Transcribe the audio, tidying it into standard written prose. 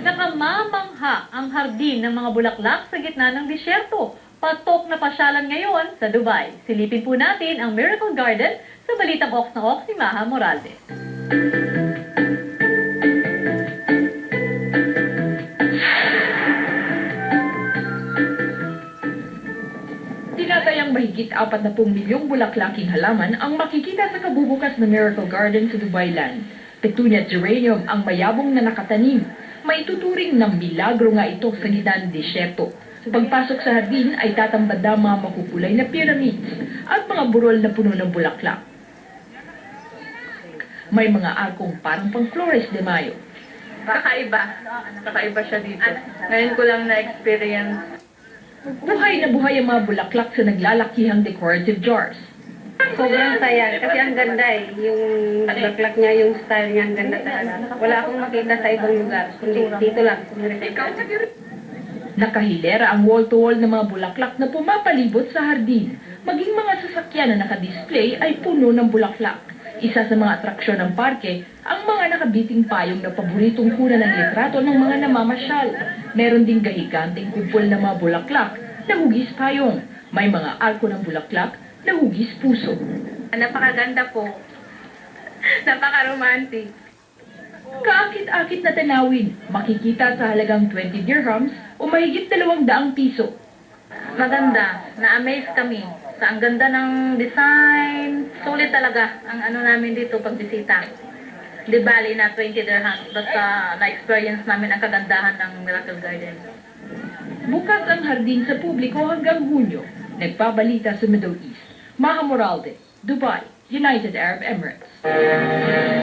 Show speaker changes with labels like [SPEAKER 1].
[SPEAKER 1] Nakamamangha ang hardin ng mga bulaklak sa gitna ng disyerto. Patok na pasyalan ngayon sa Dubai. Silipin po natin ang Miracle Garden sa Balitang Ox na Ox ni Maha Morales.
[SPEAKER 2] Tinatayang mahigit 40 milyong bulaklaking halaman ang makikita sa kabubukas na Miracle Garden sa Dubai Land. Petunia at geranium ang mayabong na nakatanim. Maituturing ng milagro nga ito sa gitna ng disyerto. Pagpasok sa hardin ay tatambad ang mga makukulay na pyramids at mga burol na puno ng bulaklak. May mga arkong parang pang Flores de Mayo.
[SPEAKER 3] Kakaiba. Kakaiba siya dito. Ngayon ko lang na-experience.
[SPEAKER 2] Buhay na buhay ang mga bulaklak sa naglalakihang decorative jars.
[SPEAKER 4] Sobrang saya kasi ang ganda eh. Yung bulaklak niya, yung style niya, ang ganda talaga. Wala akong makita sa ibang lugar, kundi dito lang.
[SPEAKER 2] Nakahilera ang wall-to-wall ng mga bulaklak na pumapalibot sa hardin. Maging mga sasakyan na nakadisplay ay puno ng bulaklak. Isa sa mga atraksyon ng parke, ang mga nakabiting payong na paboritong kuna ng litrato ng mga namamasyal. Meron ding gahiganting kumpol ng mga bulaklak na hugis payong. May mga arko ng bulaklak na hugis puso.
[SPEAKER 3] Napakaganda po. Napaka-romantic.
[SPEAKER 2] Kaakit-akit na tanawin, makikita sa halagang 20 dirhams o mahigit 200 piso.
[SPEAKER 3] Maganda. Na-amaze kami sa ang ganda ng design. Sulit talaga ang ano namin dito pagbisita. Di bali na 20 dirhams. Basta na-experience namin ang kagandahan ng Miracle Garden.
[SPEAKER 2] Bukas ang hardin sa publiko hanggang Hunyo. Nagpabalita sa Middle East. Maha Morales, Dubai, United Arab Emirates.